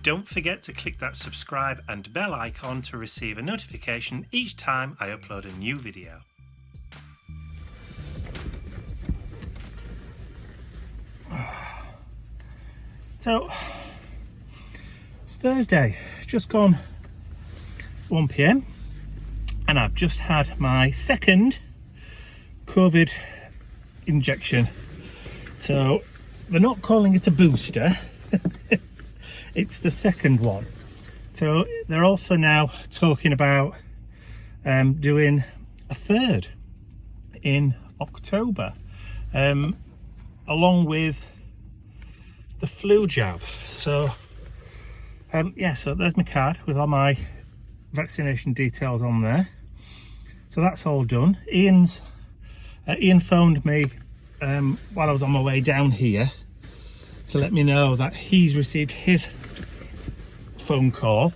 Don't forget to click that subscribe and bell icon to receive a notification each time I upload a new video. So, it's Thursday, just gone 1 PM and I've just had my second COVID injection. So, they're not calling it a booster, it's the second one. So, they're also now talking about doing a third in October, along with the flu jab. So yeah, so there's my card with all my vaccination details on there. So that's all done. Ian phoned me while I was on my way down here to let me know that he's received his phone call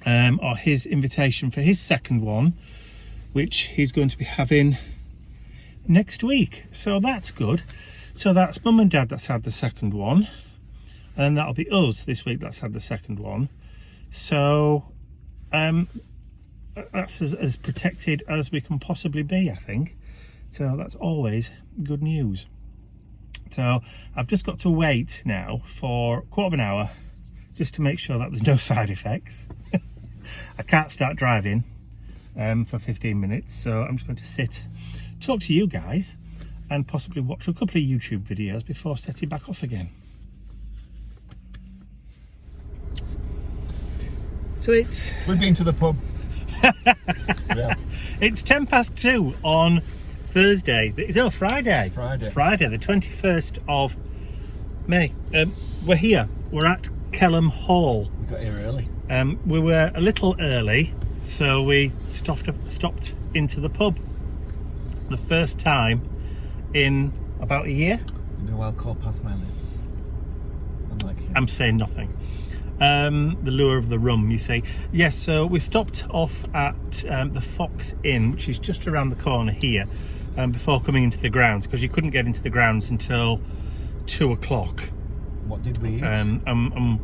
or his invitation for his second one, which he's going to be having next week. So that's good. So that's mum and dad that's had the second one, and that'll be us this week that's had the second one. So that's as protected as we can possibly be, I think. So that's always good news. So I've just got to wait now for a quarter of an hour just to make sure that there's no side effects. I can't start driving for 15 minutes, so I'm just going to sit, talk to you guys, and possibly watch a couple of YouTube videos before setting back off again. So we've been to the pub. Yeah. It's 2:10 on Thursday. No, Friday, the 21st of May. We're here. We're at Kelham Hall. We got here early. We were a little early, so we stopped into the pub. The first time in about a year. No alcohol past my lips. Unlike him. I'm saying nothing. The lure of the rum, you see. Yes, so we stopped off at the Fox Inn, which is just around the corner here, before coming into the grounds, because you couldn't get into the grounds until 2 o'clock. What did we eat?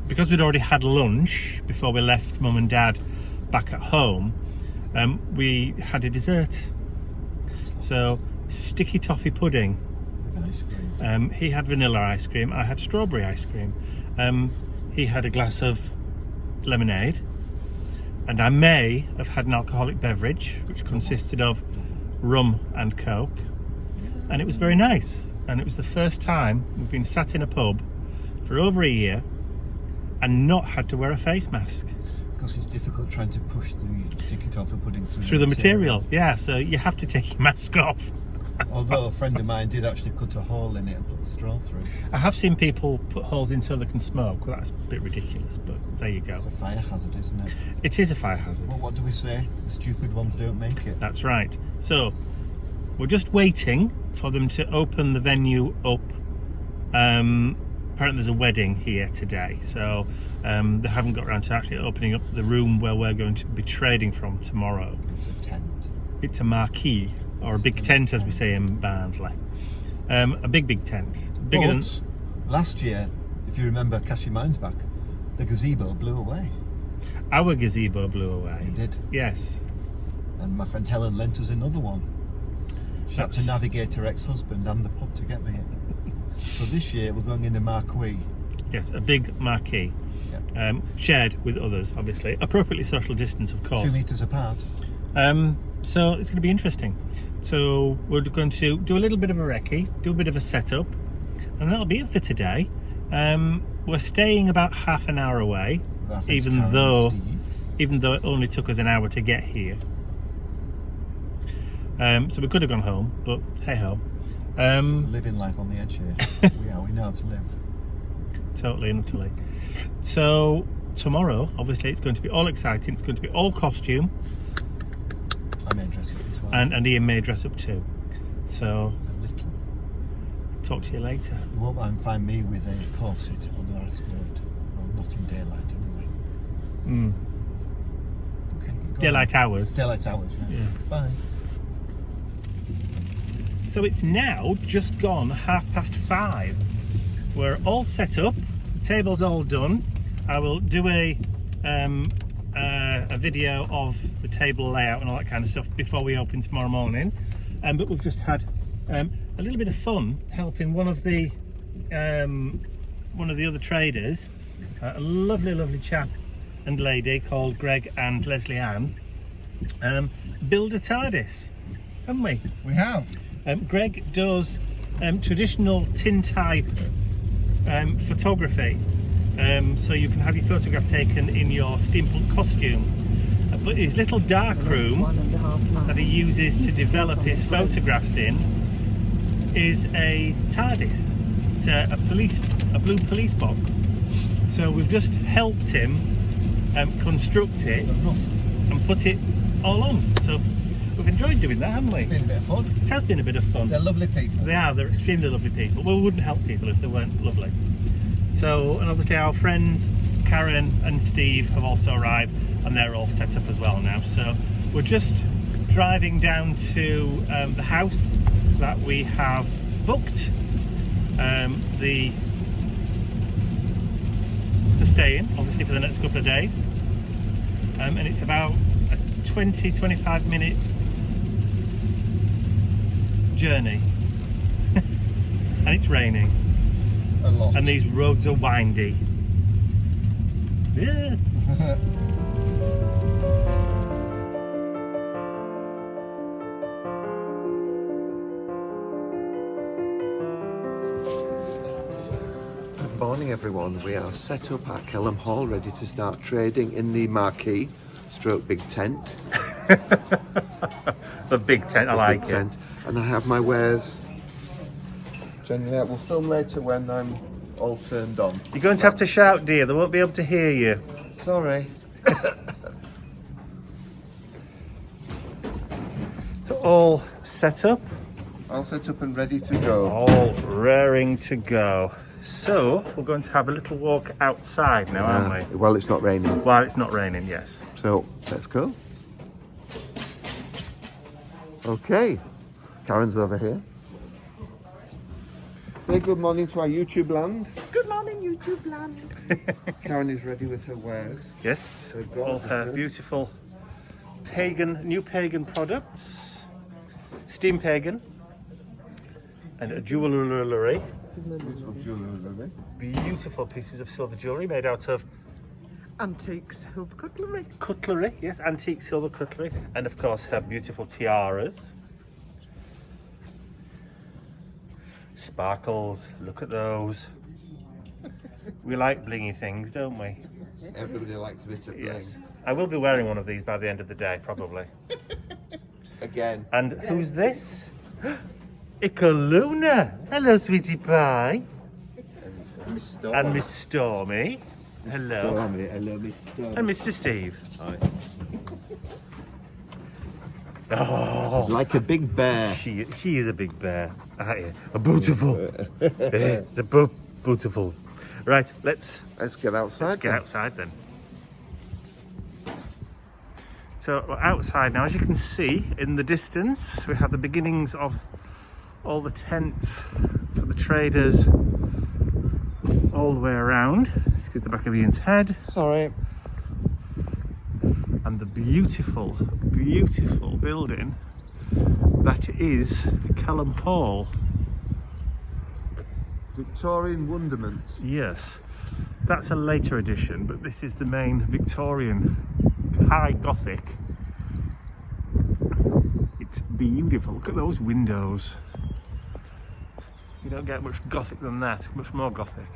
Because we'd already had lunch before we left mum and dad back at home, we had a dessert. So, sticky toffee pudding. With ice cream. He had vanilla ice cream, I had strawberry ice cream. He had a glass of lemonade, and I may have had an alcoholic beverage which consisted of rum and coke, and it was very nice. And it was the first time we've been sat in a pub for over a year and not had to wear a face mask. Because it's difficult trying to push the sticky toffee pudding through the material. Yeah, so you have to take your mask off. Although a friend of mine did actually cut a hole in it and put the straw through. I have seen people put holes in so they can smoke. Well, that's a bit ridiculous, but there you go. It's a fire hazard, isn't it? It is a fire hazard. Well, what do we say? The stupid ones don't make it. That's right. So we're just waiting for them to open the venue up. Apparently there's a wedding here today, so they haven't got around to actually opening up the room where we're going to be trading from tomorrow. It's a tent. It's a marquee, or a big tent as we say in Barnsley. A big tent. Bigger than... Last year, if you remember, cast your minds back, the gazebo blew away. Our gazebo blew away. It did. Yes. And my friend Helen lent us another one. She had to navigate her ex-husband and the pub to get me it. So this year we're going in a marquee. Yes, a big marquee. Yeah. Shared with others, obviously. Appropriately social distance, of course. 2 meters apart. So it's going to be interesting. So we're going to do a little bit of a recce, do a bit of a setup, and that'll be it for today. We're staying about half an hour away, even though it only took us an hour to get here. So we could have gone home, but hey ho. Living life on the edge here. we know how to live. Totally and utterly. So tomorrow, obviously, it's going to be all exciting. It's going to be all costume. I may dress up as well. And Ian may dress up too. So a little. Talk to you later. You won't find me with a corset under a skirt. Well, not in daylight anyway. Okay, daylight hours. Daylight hours, yeah. Bye. So it's now just gone 5:30. We're all set up, the table's all done, I will do a video of the table layout and all that kind of stuff before we open tomorrow morning. But we've just had a little bit of fun helping one of the other traders, a lovely chap and lady called Greg and Leslie Ann, build a TARDIS, haven't we? We have. Greg does traditional tin type photography, so you can have your photograph taken in your steampunk costume, but his little dark room that he uses to develop his photographs in is a TARDIS. It's a blue police box. So we've just helped him construct it and put it all on. So we've enjoyed doing that, haven't we? It's been a bit of fun. It has been a bit of fun. They're lovely people. They are. They're extremely lovely people. Well, we wouldn't help people if they weren't lovely. So, and obviously our friends Karen and Steve have also arrived, and they're all set up as well now. So we're just driving down to the house that we have booked to stay in, obviously, for the next couple of days. And it's about a 20-25 minute journey. And it's raining. A lot. And these roads are windy. Yeah. Good morning everyone, we are set up at Kelham Hall ready to start trading in the marquee stroke big tent. The big tent, I like it. Tent. And I have my wares. Generally I will film later when I'm all turned on. You're going to have to shout, dear, they won't be able to hear you. Sorry. So all set up, All set up and ready to go. all raring to go. So we're going to have a little walk outside now, aren't we? Well, it's not raining, While it's not raining, yes. so let's go. Okay, Karen's over here. Say good morning to our YouTube land. Good morning, YouTube land. Karen is ready with her wares. Yes, We've got all her this. beautiful new pagan products. Steam pagan. And a jewellery. Beautiful jewellery. Beautiful pieces of silver jewellery made out of Antiques of cutlery. cutlery, yes, antique silver cutlery, and of course her beautiful tiaras. Sparkles, look at those. We like blingy things, don't we? Everybody likes a bit of Yes. bling. I will be wearing one of these by the end of the day, probably. Again. And who's this? Ikaluna! Hello, sweetie pie. Miss Storm. And Miss Stormy. Hello. Hello, Miss Storm. And Mr. Steve. Hi. Oh, Like a big bear. she is a big bear. A beautiful. The beautiful. Right, let's Get outside. get outside then. So we're outside now. As you can see in the distance, we have the beginnings of all the tents for the traders all the way around. Excuse the back of Ian's head. Sorry. And the beautiful building that is Kelham Hall. Victorian wonderment. Yes, that's a later edition, but this is the main Victorian high Gothic. It's beautiful. Look at those windows. You don't get much Gothic than that, much more Gothic.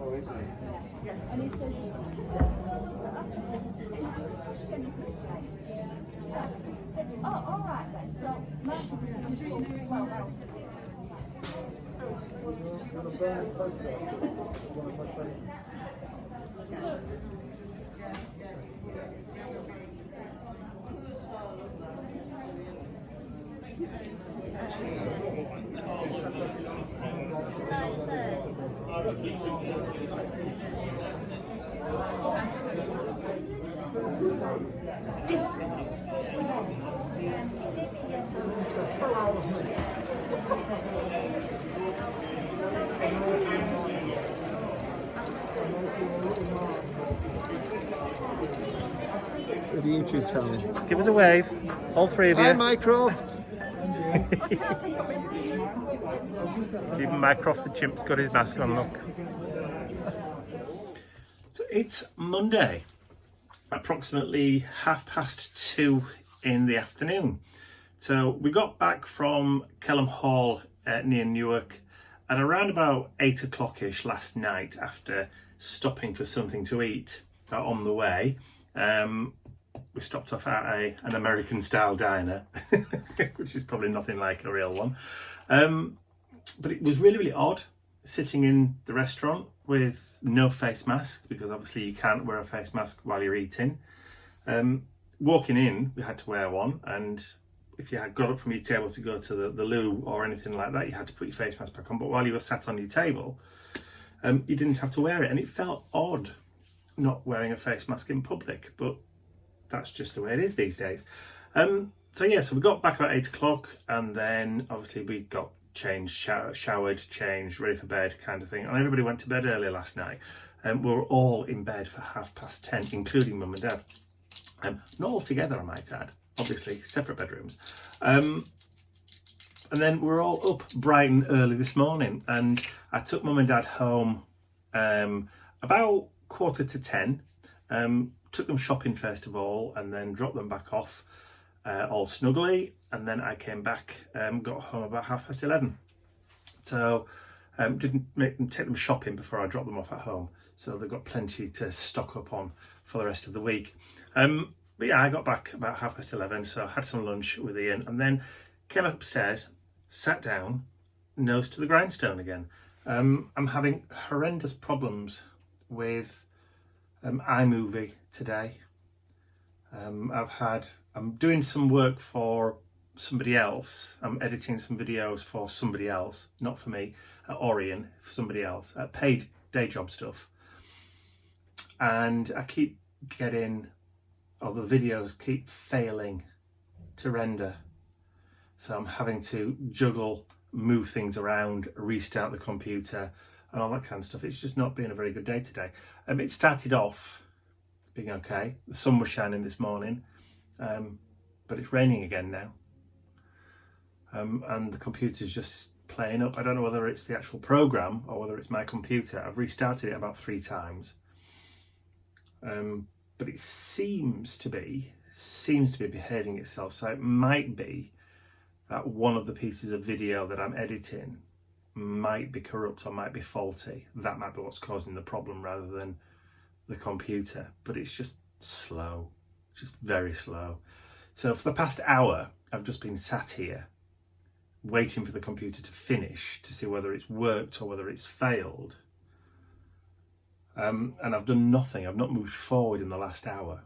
Oh, is it? The YouTube channel. Give us a wave, all three of you. Hi, Mycroft. Even Mycroft the chimp's got his mask on, look. So it's Monday, approximately 2:30 in the afternoon. So we got back from Kelham Hall near Newark at around about 8 o'clock-ish last night after stopping for something to eat on the way. We stopped off at an American style diner, which is probably nothing like a real one. But it was really, really odd sitting in the restaurant with no face mask, because obviously you can't wear a face mask while you're eating. Walking in, we had to wear one, and if you had got up from your table to go to the loo or anything like that, you had to put your face mask back on. But while you were sat on your table, you didn't have to wear it, and it felt odd not wearing a face mask in public, but that's just the way it is these days. So we got back about 8 o'clock, and then obviously we got changed, showered, changed, ready for bed kind of thing. And everybody went to bed early last night. We were all in bed for 10:30, including mum and dad. Not all together, I might add, obviously, separate bedrooms. And then we were all up bright and early this morning, and I took mum and dad home about 9:45. Took them shopping first of all, and then dropped them back off all snuggly, and then I came back, got home about 11:30. So didn't take them shopping before I dropped them off at home, so they've got plenty to stock up on for the rest of the week. But yeah, I got back about 11:30, so I had some lunch with Ian, and then came upstairs, sat down, nose to the grindstone again. I'm having horrendous problems with iMovie today. I'm doing some work for somebody else. I'm editing some videos for somebody else, not for me, or Ian, for somebody else, paid day job stuff. And I keep getting, the videos keep failing to render. So I'm having to juggle, move things around, restart the computer, and all that kind of stuff. It's just not been a very good day today. It started off being okay. The sun was shining this morning, but it's raining again now. And the computer's just playing up. I don't know whether it's the actual program or whether it's my computer. I've restarted it about 3 times. But it seems to be behaving itself. So it might be that one of the pieces of video that I'm editing might be corrupt or might be faulty. That might be what's causing the problem rather than the computer. But it's just slow, just very slow. So for the past hour, I've just been sat here waiting for the computer to finish to see whether it's worked or whether it's failed. And I've done nothing. I've not moved forward in the last hour.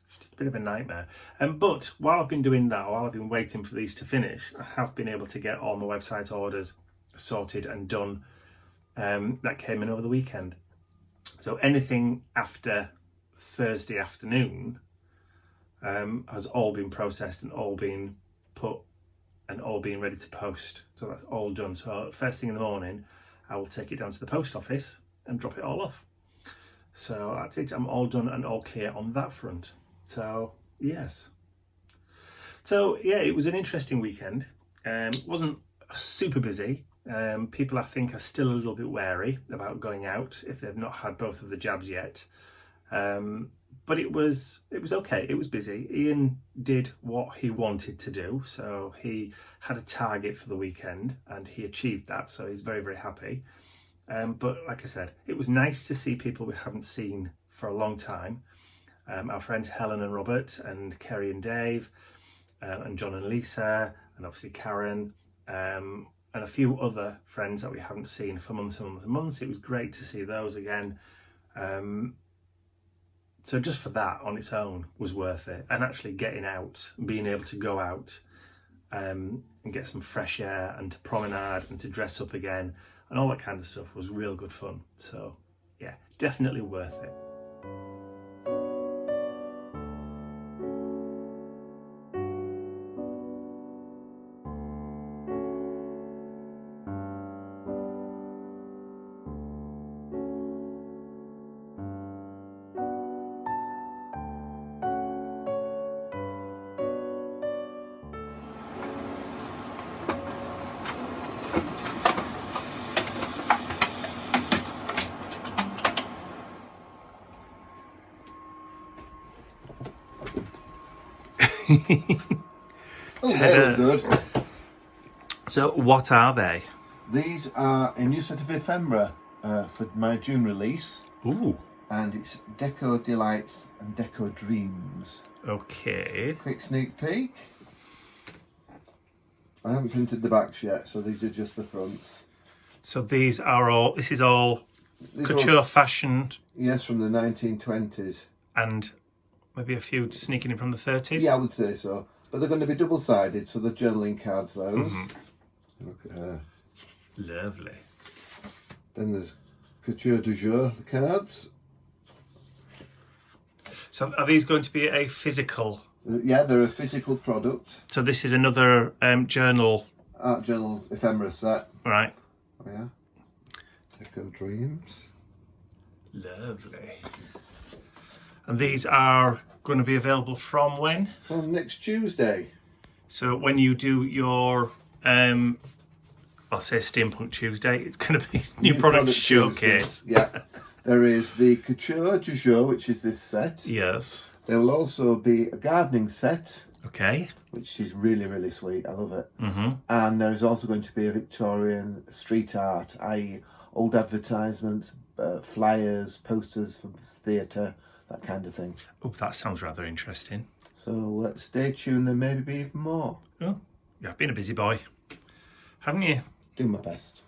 It's just a bit of a nightmare. But while I've been doing that, while I've been waiting for these to finish, I have been able to get all my website orders sorted and done. That came in over the weekend. So anything after Thursday afternoon has all been processed and all been put and all being ready to post. So that's all done. So first thing in the morning, I will take it down to the post office and drop it all off. So that's it. I'm all done and all clear on that front. So yes. So yeah, it was an interesting weekend. Wasn't super busy. People I think are still a little bit wary about going out if they've not had both of the jabs yet. But it was okay. It was busy. Ian did what he wanted to do. So he had a target for the weekend and he achieved that. So he's very, very happy. But like I said, it was nice to see people we haven't seen for a long time. Our friends Helen and Robert, and Kerry and Dave, and John and Lisa, and obviously Karen, and a few other friends that we haven't seen for months and months and months. It was great to see those again. So just for that on its own was worth it. And actually getting out, being able to go out and get some fresh air and to promenade and to dress up again and all that kind of stuff was real good fun. So yeah, definitely worth it. Oh, they look good. So what are they? These are a new set of ephemera for my June release. Ooh. And it's Deco Delights and Deco Dreams. Okay. Quick sneak peek. I haven't printed the backs yet, so these are just the fronts. So these are all, this is all These couture are, fashion yes, from the 1920s. and maybe a few sneaking in from the 30s? Yeah, I would say so. But they're going to be double-sided, so they're journaling cards, those. Mm-hmm. Look at her. Lovely. Then there's Couture du Jour cards. So are these going to be a physical? Yeah, they're a physical product. So this is another journal. Art journal ephemera set. Right. Oh, yeah. Deco Dreams. Lovely. And these are going to be available from when? From next Tuesday. So when you do your, I'll say Steampunk Tuesday, it's going to be new product showcase. Tuesday. Yeah. There is the Couture du Jour, which is this set. Yes. There will also be a gardening set, Okay. which is really, really sweet. I love it. Mm-hmm. And there is also going to be a Victorian street art, i.e. old advertisements, flyers, posters from theatre, that kind of thing. Oh, that sounds rather interesting. So stay tuned, there may be even more. Oh, you've been a busy boy, haven't you? Do my best.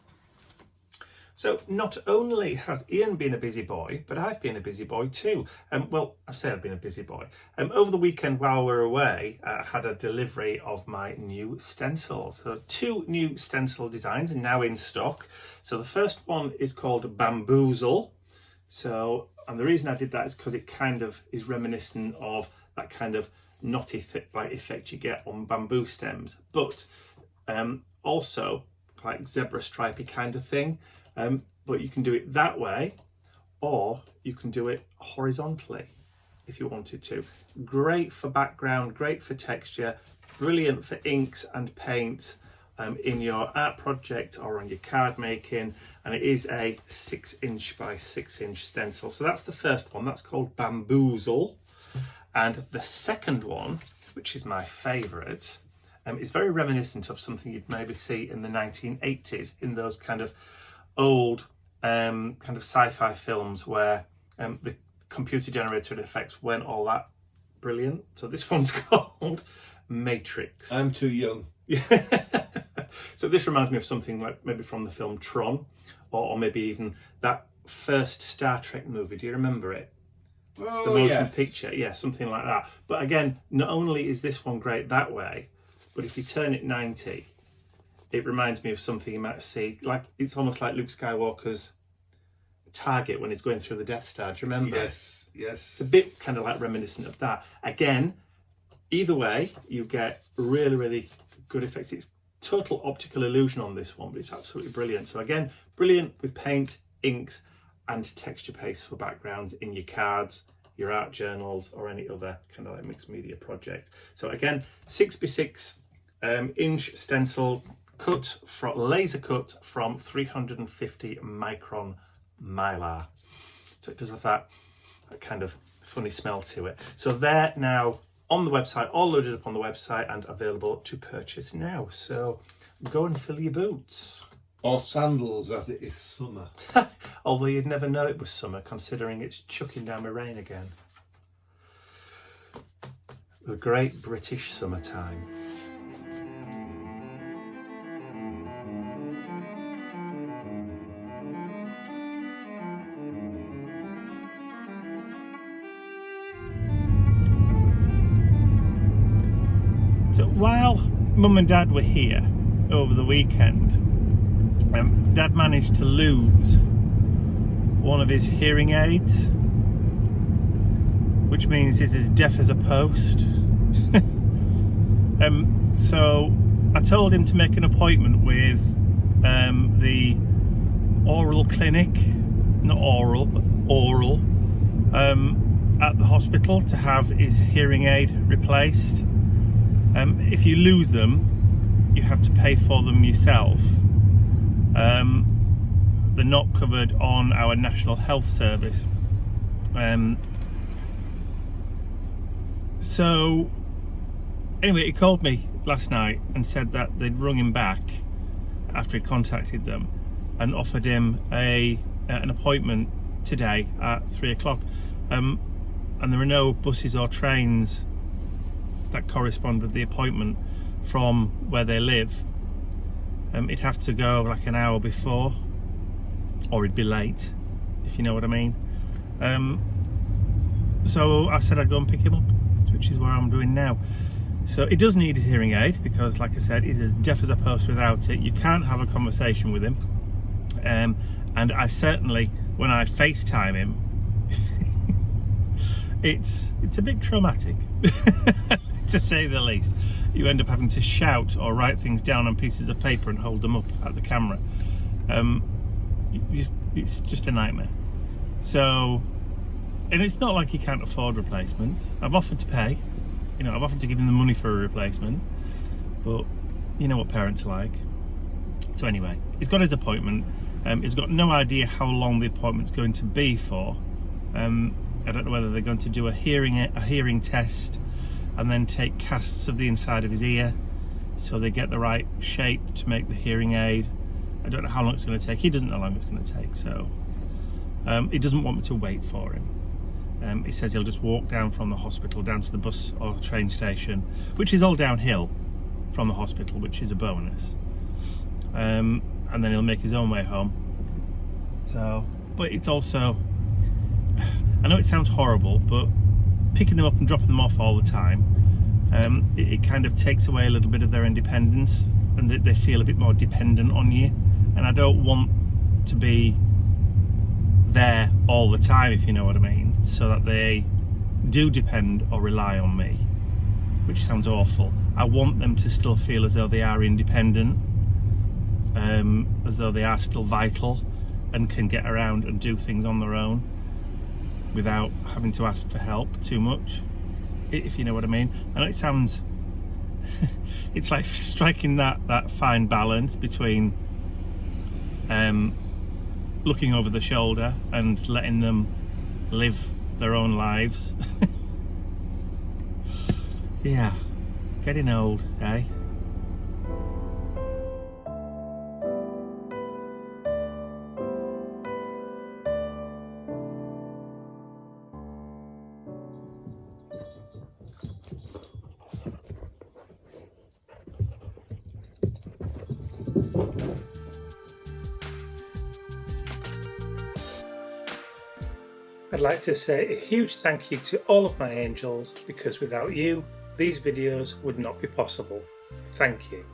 So not only has Ian been a busy boy, but I've been a busy boy too. Well, I say I've been a busy boy. Over the weekend while we were away, I had a delivery of my new stencils. So 2 new stencil designs are now in stock. So the first one is called Bamboozle. So, and the reason I did that is because it kind of is reminiscent of that kind of knotty like effect you get on bamboo stems, but also like zebra stripey kind of thing. But you can do it that way, or you can do it horizontally if you wanted to. Great for background, great for texture, brilliant for inks and paint in your art project or on your card making. And it is a 6" by 6" stencil. So that's the first one, that's called Bamboozle. And the second one, which is my favourite, is very reminiscent of something you'd maybe see in the 1980s in those kind of old kind of sci-fi films where the computer generated effects weren't all that brilliant. So this one's called Matrix. I'm too young. So this reminds me of something like maybe from the film Tron, or maybe even that first Star Trek movie. Do you remember it? Oh, The motion yes. picture, yeah, something like that. But again, not only is this one great that way, but if you turn it 90, it reminds me of something you might see, like it's almost like Luke Skywalker's target when he's going through the Death Star. Do you remember? Yes, yes. It's a bit kind of like reminiscent of that. Again, either way, you get really, really good effects. It's total optical illusion on this one, but it's absolutely brilliant. So again, brilliant with paint, inks, and texture paste for backgrounds in your cards, your art journals, or any other kind of like mixed media project. So again, 6x6 inch stencil, cut from laser cut from 350 micron mylar. So it does have that kind of funny smell to it. So they're now on the website, all loaded up on the website and available to purchase now. So go and fill your boots. Or sandals as it is summer. Although you'd never know it was summer, considering it's chucking down with rain again. The great British summertime. So while Mum and Dad were here over the weekend, Dad managed to lose one of his hearing aids, which means he's as deaf as a post. So I told him to make an appointment with the oral clinic, not oral, but oral, at the hospital to have his hearing aid replaced. If you lose them, you have to pay for them yourself. They're not covered on our National Health Service. So anyway, he called me last night and said that they'd rung him back after he'd contacted them and offered him an appointment today at 3 o'clock. And there are no buses or trains that correspond with the appointment from where they live. He'd have to go like an hour before, or he'd be late, if you know what I mean. So I said I'd go and pick him up, which is what I'm doing now. So he does need a hearing aid because, like I said, he's as deaf as a post without it. You can't have a conversation with him. And I certainly, when I FaceTime him, it's a bit traumatic, to say the least. You end up having to shout or write things down on pieces of paper and hold them up at the camera. It's just a nightmare. So, and it's not like he can't afford replacements. I've offered to pay, I've offered to give him the money for a replacement, but you know what parents are like. So anyway, he's got his appointment. He's got no idea how long the appointment's going to be for. I don't know whether they're going to do a hearing test and then take casts of the inside of his ear so they get the right shape to make the hearing aid. I don't know how long it's going to take. He doesn't know how long it's going to take, so he doesn't want me to wait for him. He says he'll just walk down from the hospital down to the bus or train station, which is all downhill from the hospital, which is a bonus. And then he'll make his own way home. So, but it's also, I know it sounds horrible, but picking them up and dropping them off all the time, it kind of takes away a little bit of their independence, and they feel a bit more dependent on you. And I don't want to be there all the time, if you know what I mean, so that they do depend or rely on me, which sounds awful. I want them to still feel as though they are independent, as though they are still vital and can get around and do things on their own without having to ask for help too much, if you know what I mean. I know it sounds it's like striking that fine balance between looking over the shoulder and letting them live their own lives. Yeah, getting old, eh? I'd like to say a huge thank you to all of my angels, because without you, these videos would not be possible. Thank you.